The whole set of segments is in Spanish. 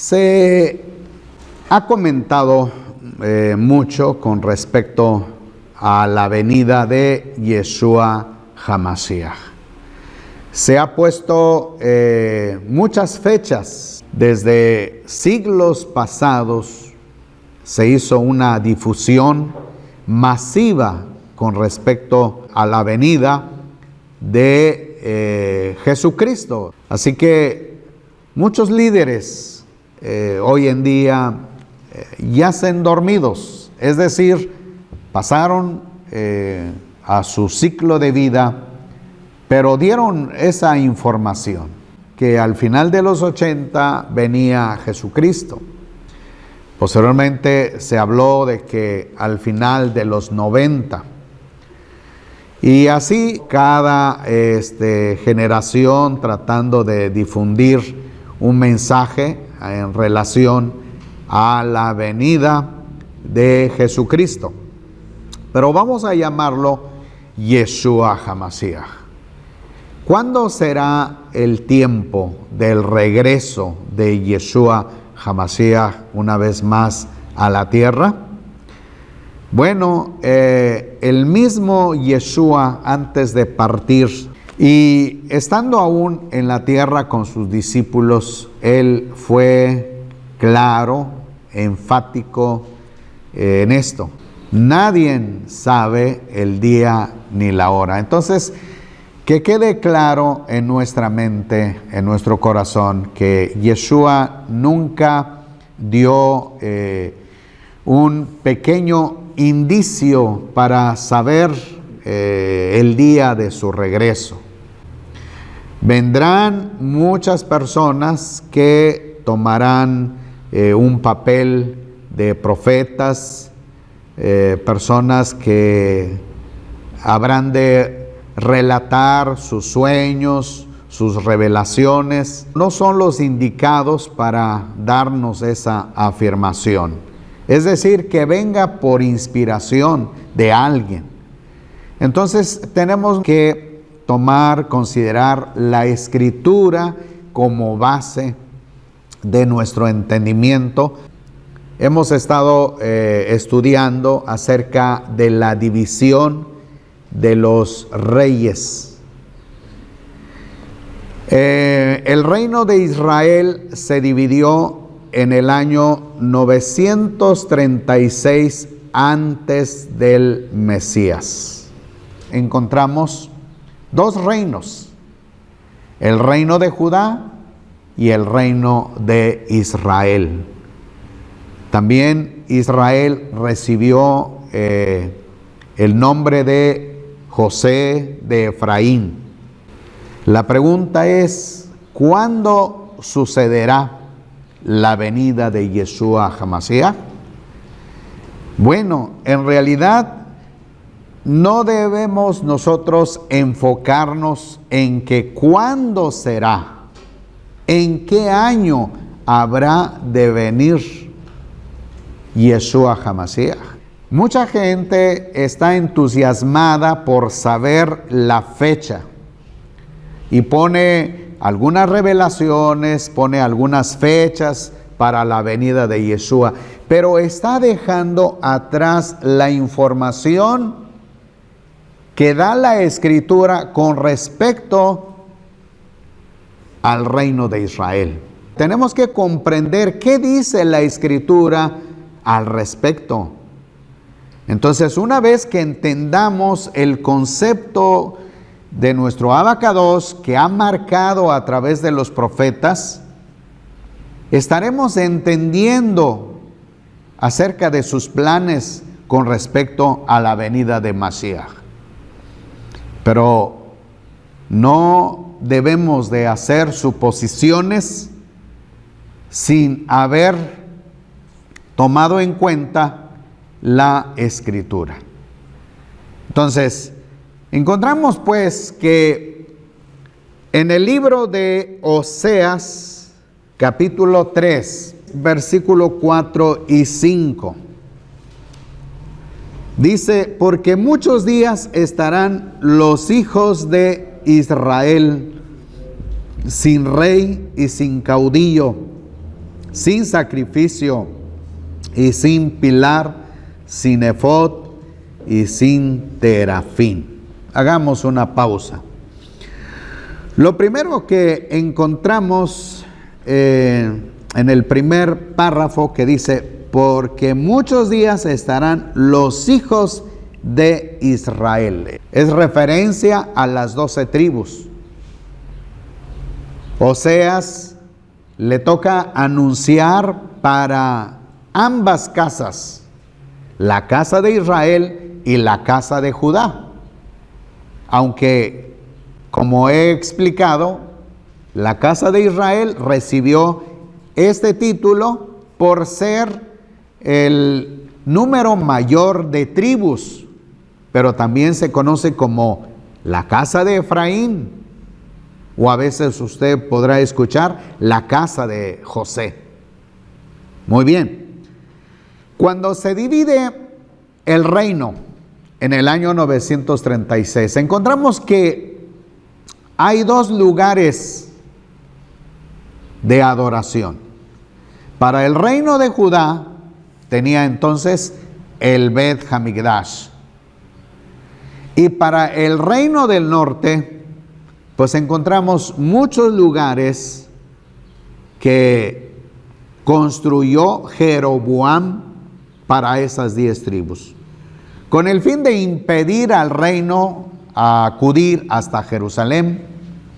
Se ha comentado mucho con respecto a la venida de Yeshua HaMashiach. Se ha puesto muchas fechas. Desde siglos pasados se hizo una difusión masiva con respecto a la venida de Jesucristo. Así que muchos líderes hoy en día yacen dormidos, es decir, pasaron a su ciclo de vida, pero dieron esa información, que al final de los 80 venía Jesucristo. Posteriormente se habló de que al final de los 90. Y así cada generación tratando de difundir un mensaje en relación a la venida de Jesucristo. Pero vamos a llamarlo Yeshua HaMashiach. ¿Cuándo será el tiempo del regreso de Yeshua HaMashiach una vez más a la tierra? Bueno, el mismo Yeshua, antes de partir y estando aún en la tierra con sus discípulos, él fue claro, enfático en esto. Nadie sabe el día ni la hora. Entonces, que quede claro en nuestra mente, en nuestro corazón, que Yeshua nunca dio un pequeño indicio para saber el día de su regreso. Vendrán muchas personas que tomarán un papel de profetas, personas que habrán de relatar sus sueños, sus revelaciones. No son los indicados para darnos esa afirmación. Es decir, que venga por inspiración de alguien. Entonces tenemos que considerar la Escritura como base de nuestro entendimiento. Hemos estado estudiando acerca de la división de los reyes. El reino de Israel se dividió en el año 936 antes del Mesías. Encontramos dos reinos, el reino de Judá y el reino de Israel. También Israel recibió el nombre de José de Efraín. La pregunta es, ¿cuándo sucederá la venida de Yeshua HaMashiach? Bueno, en realidad no debemos nosotros enfocarnos en que cuándo será, en qué año habrá de venir Yeshua HaMashiach. Mucha gente está entusiasmada por saber la fecha y pone algunas revelaciones, pone algunas fechas para la venida de Yeshua, pero está dejando atrás la información que da la Escritura con respecto al reino de Israel. Tenemos que comprender qué dice la Escritura al respecto. Entonces, una vez que entendamos el concepto de nuestro Abacados que ha marcado a través de los profetas, estaremos entendiendo acerca de sus planes con respecto a la venida de Mashiach. Pero no debemos de hacer suposiciones sin haber tomado en cuenta la Escritura. Entonces, encontramos pues que en el libro de Oseas, capítulo 3, versículo 4 y 5, dice: porque muchos días estarán los hijos de Israel sin rey y sin caudillo, sin sacrificio y sin pilar, sin efod y sin terafín. Hagamos una pausa. Lo primero que encontramos en el primer párrafo que dice, porque muchos días estarán los hijos de Israel. Es referencia a las 12 tribus. Oseas le toca anunciar para ambas casas, la casa de Israel y la casa de Judá. Aunque, como he explicado, la casa de Israel recibió este título por ser el número mayor de tribus, pero también se conoce como la casa de Efraín, o a veces usted podrá escuchar la casa de José. Muy bien. Cuando se divide el reino en el año 936, encontramos que hay 2 lugares de adoración. Para el reino de Judá tenía entonces el Bet Hamikdash. Y para el reino del norte, pues encontramos muchos lugares que construyó Jeroboam para esas 10 tribus, con el fin de impedir al reino a acudir hasta Jerusalén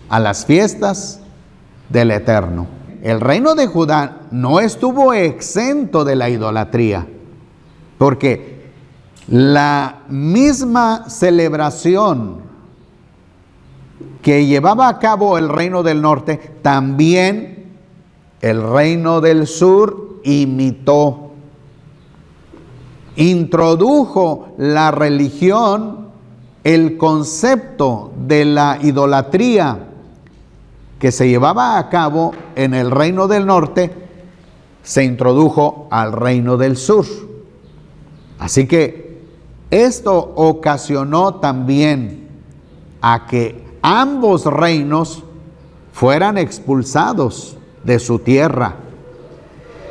a las fiestas del Eterno. El reino de Judá no estuvo exento de la idolatría, porque la misma celebración que llevaba a cabo el reino del norte, también el reino del sur imitó. Introdujo la religión, el concepto de la idolatría que se llevaba a cabo en el reino del norte, se introdujo al reino del sur. Así que esto ocasionó también a que ambos reinos fueran expulsados de su tierra.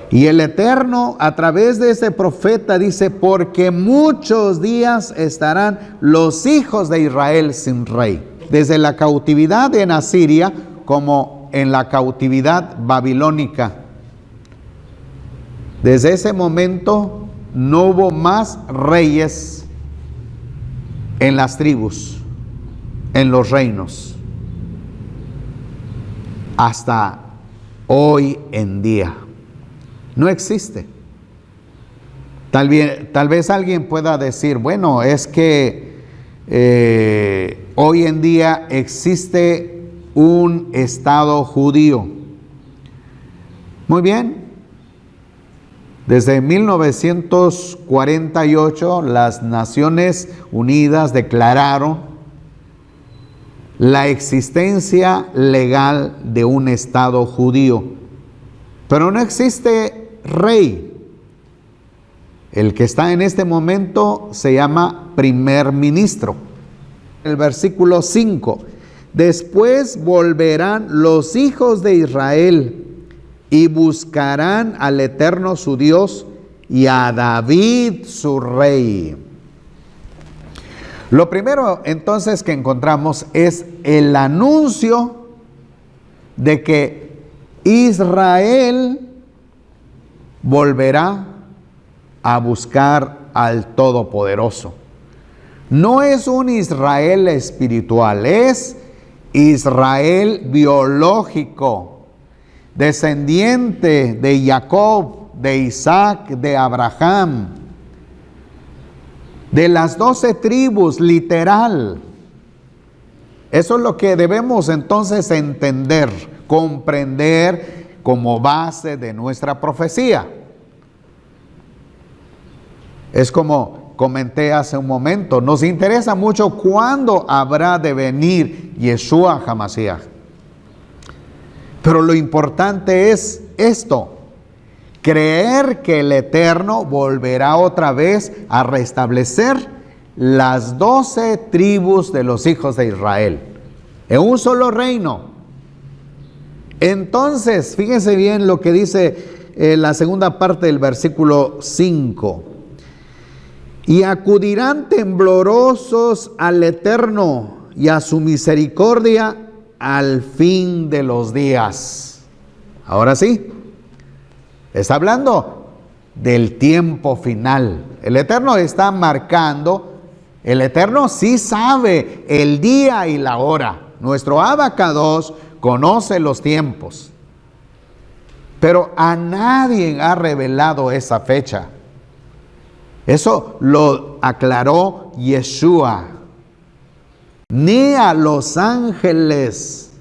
Y el Eterno, a través de ese profeta, dice, porque muchos días estarán los hijos de Israel sin rey. Desde la cautividad en Asiria, como en la cautividad babilónica. Desde ese momento no hubo más reyes en las tribus, en los reinos, hasta hoy en día. No existe. Tal vez alguien pueda decir, bueno, es que hoy en día existe un Estado judío. Muy bien. Desde 1948 las Naciones Unidas declararon la existencia legal de un Estado judío, pero no existe rey. El que está en este momento se llama primer ministro. El versículo 5, después volverán los hijos de Israel y buscarán al Eterno su Dios y a David su rey. Lo primero entonces que encontramos es el anuncio de que Israel volverá a buscar al Todopoderoso. No es un Israel espiritual, es Israel biológico, descendiente de Jacob, de Isaac, de Abraham, de las 12 tribus, literal. Eso es lo que debemos entonces entender, comprender como base de nuestra profecía. Es como comenté hace un momento, nos interesa mucho cuándo habrá de venir Yeshua HaMashiach. Pero lo importante es esto, creer que el Eterno volverá otra vez a restablecer las 12 tribus de los hijos de Israel en un solo reino. Entonces, fíjense bien lo que dice la segunda parte del versículo 5. Y acudirán temblorosos al Eterno y a su misericordia al fin de los días. Ahora sí, está hablando del tiempo final. El Eterno está marcando, el Eterno sí sabe el día y la hora. Nuestro Abacados conoce los tiempos, pero a nadie ha revelado esa fecha. Eso lo aclaró Yeshua. Ni a los ángeles,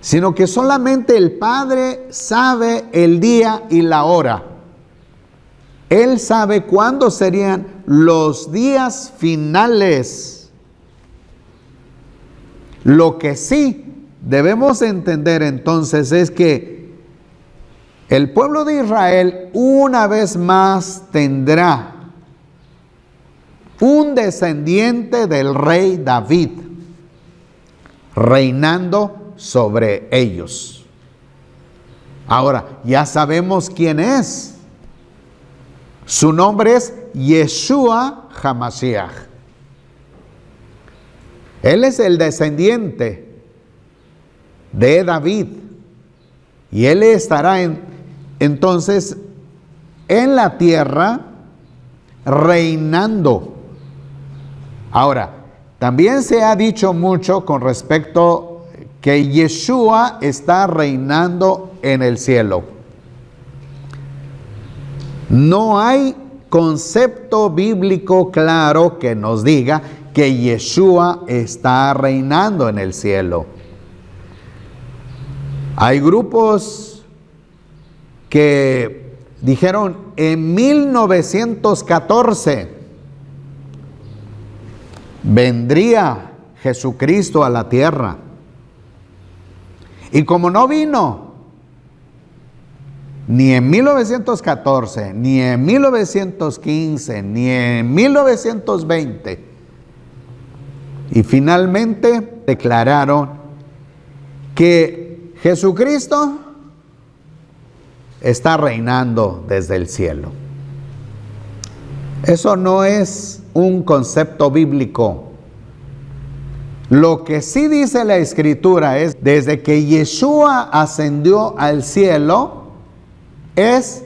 sino que solamente el Padre sabe el día y la hora. Él sabe cuándo serían los días finales. Lo que sí debemos entender entonces es que el pueblo de Israel una vez más tendrá un descendiente del rey David reinando sobre ellos. Ahora, ya sabemos quién es. Su nombre es Yeshua HaMashiach. Él es el descendiente de David. Y él estará entonces en la tierra reinando. Ahora, también se ha dicho mucho con respecto que Yeshua está reinando en el cielo. No hay concepto bíblico claro que nos diga que Yeshua está reinando en el cielo. Hay grupos que dijeron en 1914 vendría Jesucristo a la tierra. Y como no vino, ni en 1914, ni en 1915, ni en 1920, y finalmente declararon que Jesucristo está reinando desde el cielo. Eso no es un concepto bíblico. Lo que sí dice la Escritura es, desde que Yeshua ascendió al cielo, es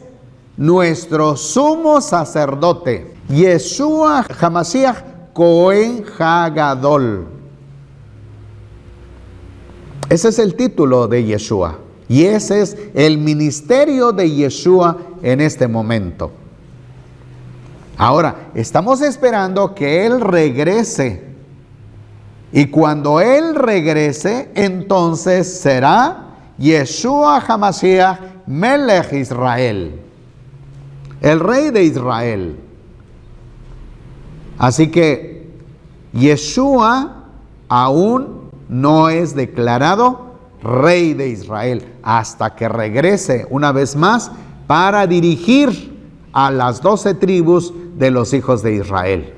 nuestro sumo sacerdote. Yeshua HaMashiach Cohen HaGadol. Ese es el título de Yeshua. Y ese es el ministerio de Yeshua en este momento. Ahora, estamos esperando que Él regrese. Y cuando Él regrese, entonces será Yeshua HaMashiach Melech Israel, el rey de Israel. Así que Yeshua aún no es declarado rey de Israel hasta que regrese una vez más para dirigir a las 12 tribus de los hijos de Israel.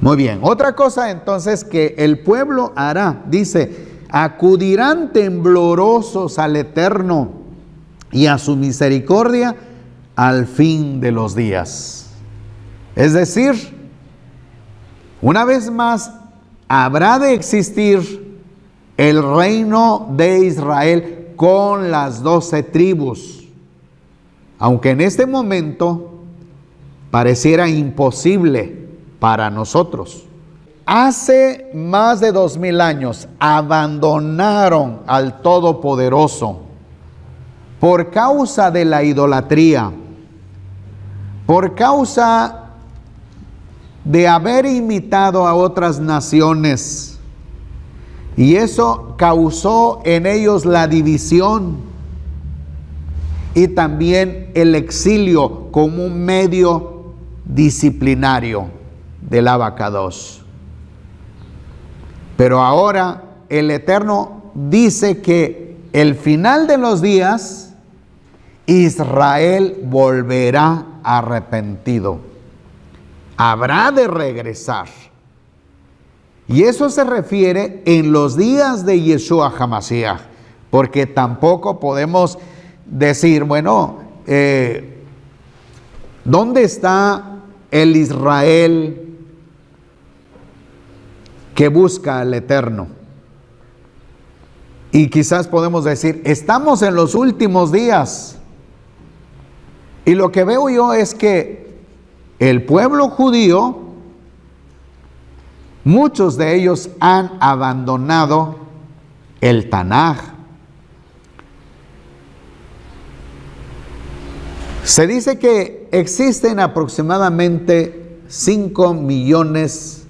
Muy bien, otra cosa entonces que el pueblo hará, dice, acudirán temblorosos al Eterno y a su misericordia al fin de los días. Es decir, una vez más habrá de existir el reino de Israel con las 12 tribus, aunque en este momento pareciera imposible para nosotros. Hace más de 2000 años abandonaron al Todopoderoso por causa de la idolatría, por causa de haber imitado a otras naciones, y eso causó en ellos la división y también el exilio como un medio disciplinario del Abacados. Pero ahora el Eterno dice que el final de los días Israel volverá arrepentido, habrá de regresar. Y eso se refiere en los días de Yeshua HaMashiach, porque tampoco podemos decir, bueno, ¿dónde está el Israel que busca al Eterno? Y quizás podemos decir, estamos en los últimos días. Y lo que veo yo es que el pueblo judío, muchos de ellos han abandonado el Tanaj. Se dice que existen aproximadamente 5 millones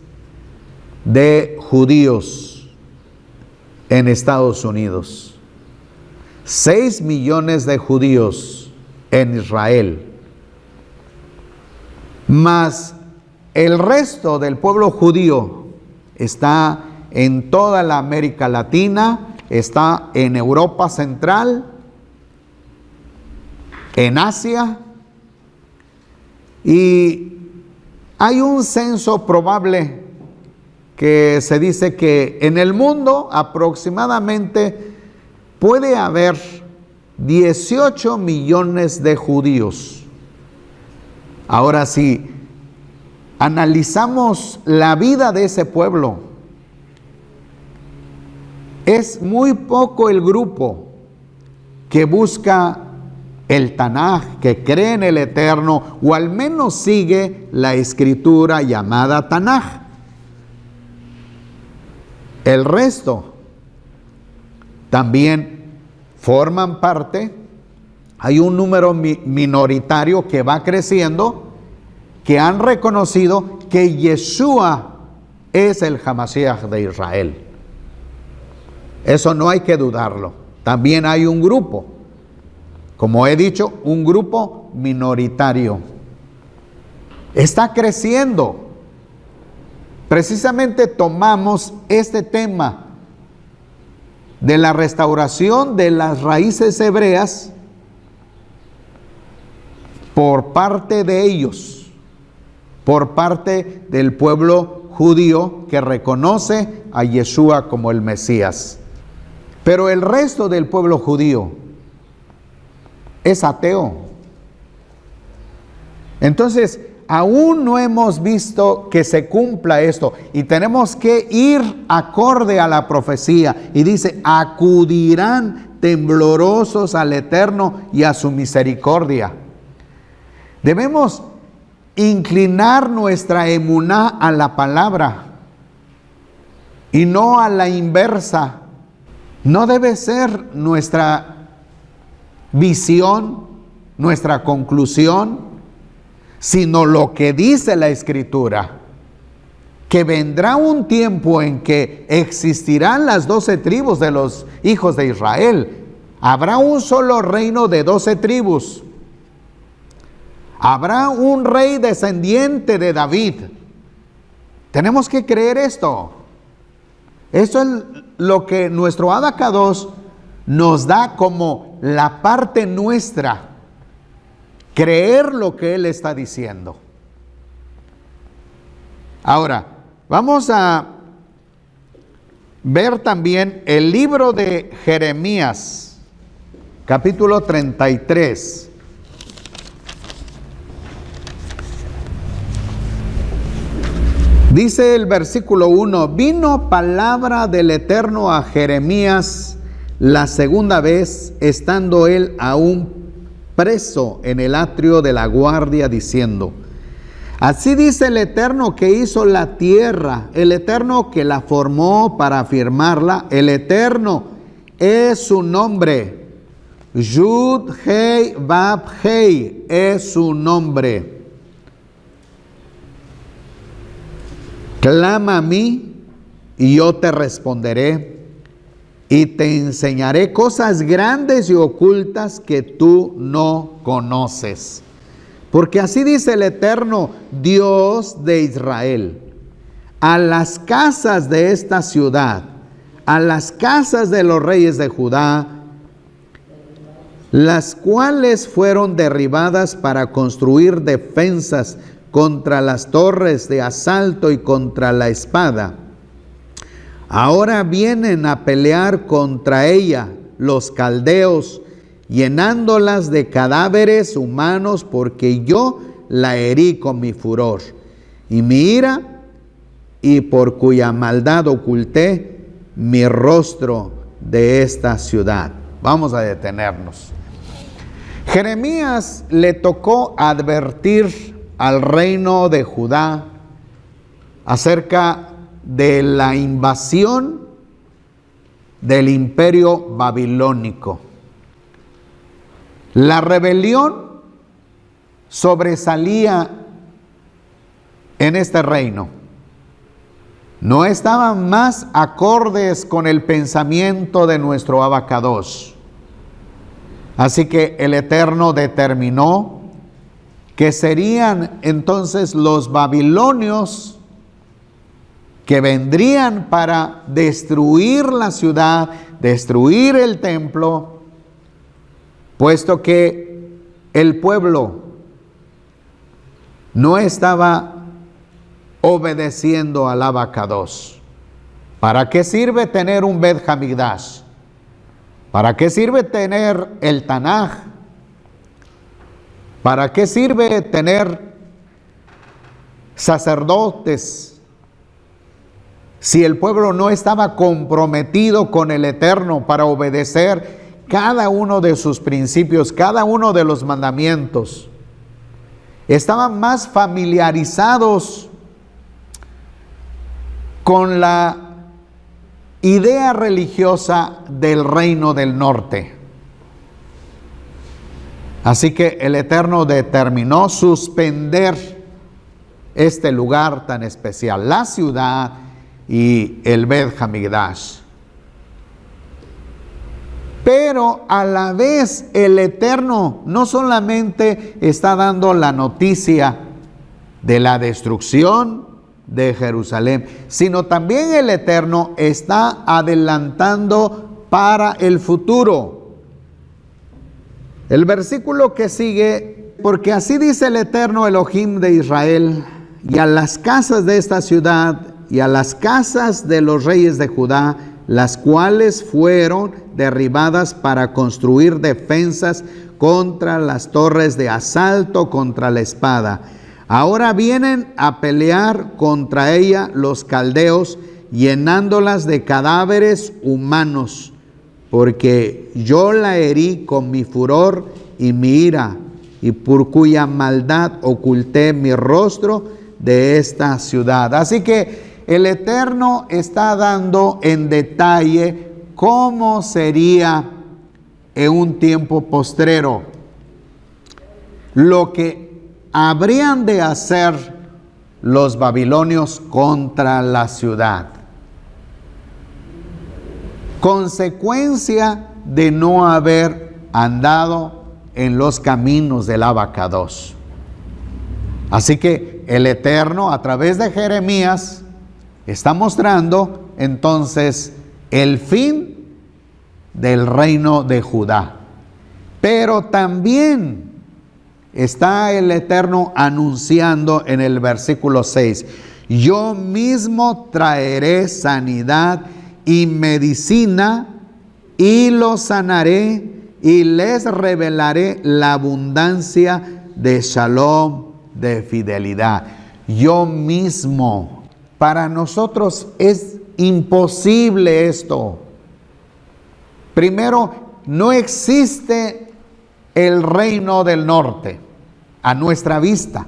de judíos en Estados Unidos, 6 millones de judíos en Israel, más el resto del pueblo judío está en toda la América Latina, está en Europa Central, en Asia, y hay un censo probable que se dice que en el mundo aproximadamente puede haber 18 millones de judíos. Ahora, si analizamos la vida de ese pueblo, es muy poco el grupo que busca el Tanaj, que cree en el Eterno, o al menos sigue la escritura llamada Tanaj. El resto también forman parte, hay un número minoritario que va creciendo, que han reconocido que Yeshua es el Hamashiach de Israel. Eso no hay que dudarlo. También hay un grupo, como he dicho, un grupo minoritario. Está creciendo. Precisamente tomamos este tema de la restauración de las raíces hebreas por parte de ellos, por parte del pueblo judío que reconoce a Yeshua como el Mesías. Pero el resto del pueblo judío es ateo. Entonces, aún no hemos visto que se cumpla esto y tenemos que ir acorde a la profecía. Y dice, acudirán temblorosos al Eterno y a su misericordia. Debemos inclinar nuestra emuná a la palabra y no a la inversa. No debe ser nuestra visión, nuestra conclusión, sino lo que dice la Escritura, que vendrá un tiempo en que existirán las 12 tribus de los hijos de Israel. Habrá un solo reino de 12 tribus. Habrá un rey descendiente de David. Tenemos que creer esto. Esto es lo que nuestro Abacados nos da como la parte nuestra. Creer lo que Él está diciendo. Ahora, vamos a ver también el libro de Jeremías, capítulo 33. Dice el versículo 1, vino palabra del Eterno a Jeremías la segunda vez, estando él aún preso en el atrio de la guardia, diciendo, así dice el Eterno que hizo la tierra, el Eterno que la formó para afirmarla, el Eterno es su nombre, Yud Hei Vav Hei es su nombre. Clama a mí y yo te responderé y te enseñaré cosas grandes y ocultas que tú no conoces. Porque así dice el Eterno, Dios de Israel, a las casas de esta ciudad, a las casas de los reyes de Judá, las cuales fueron derribadas para construir defensas contra las torres de asalto y contra la espada. Ahora vienen a pelear contra ella los caldeos llenándolas de cadáveres humanos, porque yo la herí con mi furor y mi ira, y por cuya maldad oculté mi rostro de esta ciudad. Vamos a detenernos. Jeremías le tocó advertir al reino de Judá acerca de la invasión del imperio babilónico. La rebelión sobresalía en este reino. No estaban más acordes con el pensamiento de nuestro Abacadosh. Así que el Eterno determinó que serían entonces los babilonios que vendrían para destruir la ciudad, destruir el templo, puesto que el pueblo no estaba obedeciendo al Abacadosh. ¿Para qué sirve tener un Bet Hamikdash? ¿Para qué sirve tener el Tanaj? ¿Para qué sirve tener sacerdotes si el pueblo no estaba comprometido con el Eterno para obedecer cada uno de sus principios, cada uno de los mandamientos? Estaban más familiarizados con la idea religiosa del reino del norte. Así que el Eterno determinó suspender este lugar tan especial, la ciudad y el Bet Hamikdash. Pero a la vez el Eterno no solamente está dando la noticia de la destrucción de Jerusalén, sino también el Eterno está adelantando para el futuro. El versículo que sigue: porque así dice el Eterno Elohim de Israel, y a las casas de esta ciudad y a las casas de los reyes de Judá, las cuales fueron derribadas para construir defensas contra las torres de asalto, contra la espada. Ahora vienen a pelear contra ella los caldeos, llenándolas de cadáveres humanos, porque yo la herí con mi furor y mi ira, y por cuya maldad oculté mi rostro de esta ciudad. Así que el Eterno está dando en detalle cómo sería en un tiempo postrero lo que habrían de hacer los babilonios contra la ciudad. Consecuencia de no haber andado en los caminos del Abacadosh. Así que el Eterno, a través de Jeremías, está mostrando entonces el fin del reino de Judá. Pero también está el Eterno anunciando en el versículo 6: yo mismo traeré sanidad y medicina, y los sanaré, y les revelaré la abundancia de shalom, de fidelidad. Yo mismo. Para nosotros es imposible esto. Primero, no existe el reino del norte a nuestra vista.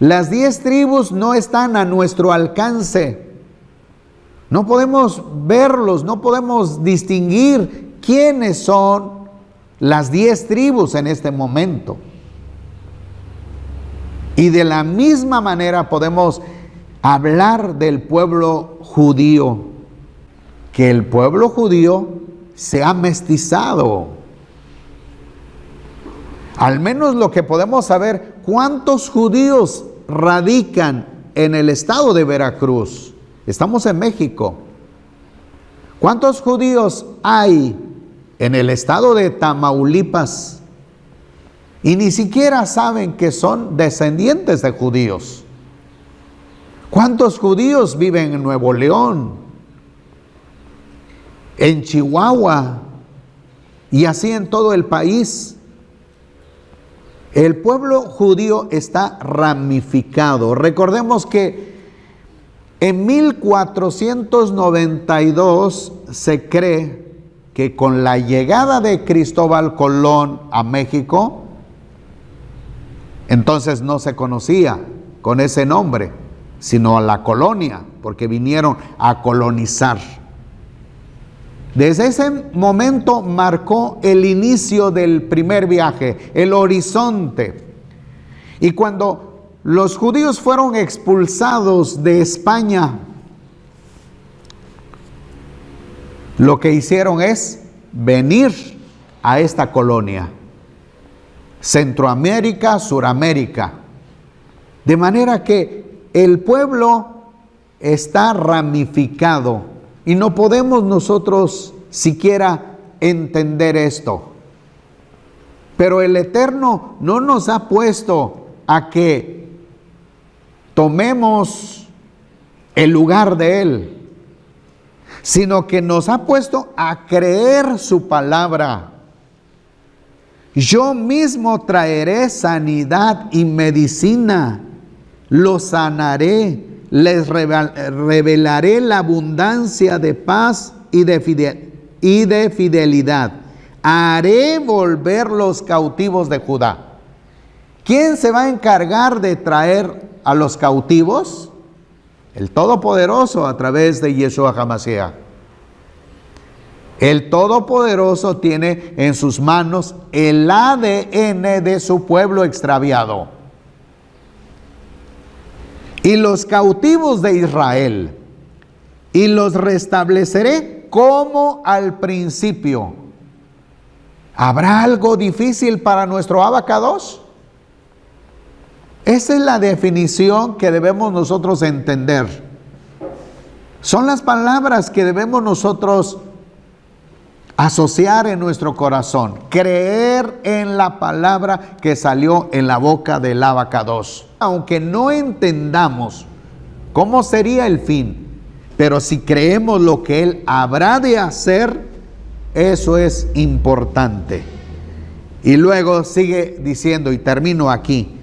Las 10 tribus no están a nuestro alcance. No podemos verlos, no podemos distinguir quiénes son las 10 tribus en este momento. Y de la misma manera podemos hablar del pueblo judío, que el pueblo judío se ha mestizado. Al menos lo que podemos saber, ¿cuántos judíos radican en el estado de Veracruz? Estamos en México. ¿Cuántos judíos hay en el estado de Tamaulipas? Y ni siquiera saben que son descendientes de judíos. ¿Cuántos judíos viven en Nuevo León, en Chihuahua Y así en todo el país. El pueblo judío está ramificado. Recordemos que en 1492 se cree que con la llegada de Cristóbal Colón a México, entonces no se conocía con ese nombre, sino a la colonia, porque vinieron a colonizar. Desde ese momento marcó el inicio del primer viaje, el horizonte. Y cuando los judíos fueron expulsados de España, lo que hicieron es venir a esta colonia, Centroamérica, Suramérica. De manera que el pueblo está ramificado y no podemos nosotros siquiera entender esto. Pero el Eterno no nos ha puesto a que tomemos el lugar de Él, sino que nos ha puesto a creer su palabra. Yo mismo traeré sanidad y medicina, los sanaré, les revelaré la abundancia de paz y de fidelidad. Haré volver los cautivos de Judá. ¿Quién se va a encargar de traer a los cautivos? El Todopoderoso a través de Yeshua HaMashiach. El Todopoderoso tiene en sus manos el ADN de su pueblo extraviado. Y los cautivos de Israel, y los restableceré como al principio. ¿Habrá algo difícil para nuestro abacados? Esa es la definición que debemos nosotros entender. Son las palabras que debemos nosotros asociar en nuestro corazón. Creer en la palabra que salió en la boca del abacados. Aunque no entendamos cómo sería el fin, pero si creemos lo que Él habrá de hacer, eso es importante. Y luego sigue diciendo, y termino aquí.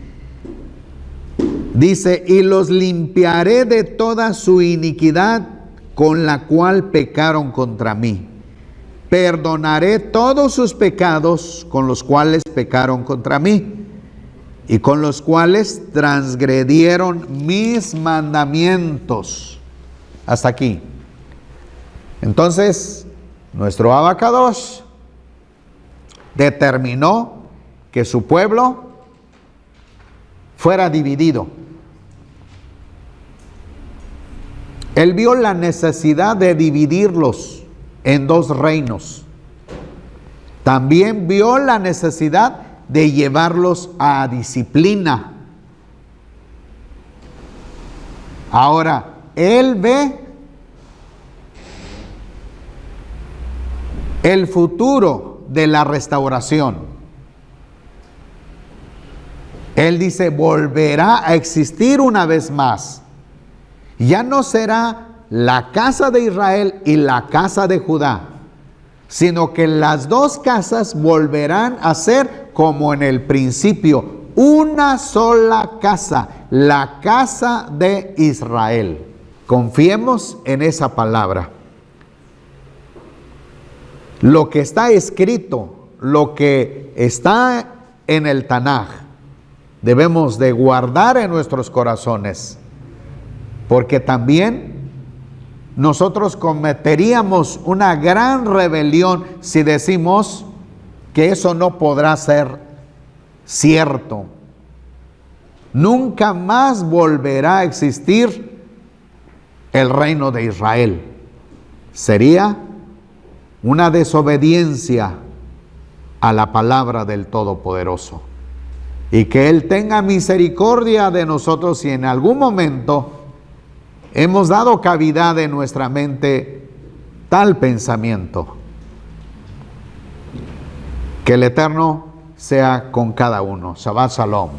Dice, y los limpiaré de toda su iniquidad con la cual pecaron contra mí. Perdonaré todos sus pecados con los cuales pecaron contra mí y con los cuales transgredieron mis mandamientos. Hasta aquí. Entonces, nuestro abacados determinó que su pueblo fuera dividido. Él vio la necesidad de dividirlos en dos reinos. También vio la necesidad de llevarlos a disciplina. Ahora, Él ve el futuro de la restauración. Él dice, volverá a existir una vez más. Ya no será la casa de Israel y la casa de Judá, sino que las dos casas volverán a ser como en el principio, una sola casa, la casa de Israel. Confiemos en esa palabra. Lo que está escrito, lo que está en el Tanaj, debemos de guardar en nuestros corazones, porque también nosotros cometeríamos una gran rebelión si decimos que eso no podrá ser cierto. Nunca más volverá a existir el reino de Israel. Sería una desobediencia a la palabra del Todopoderoso. Y que Él tenga misericordia de nosotros si en algún momento hemos dado cavidad en nuestra mente tal pensamiento. Que el Eterno sea con cada uno. Shabbat Shalom.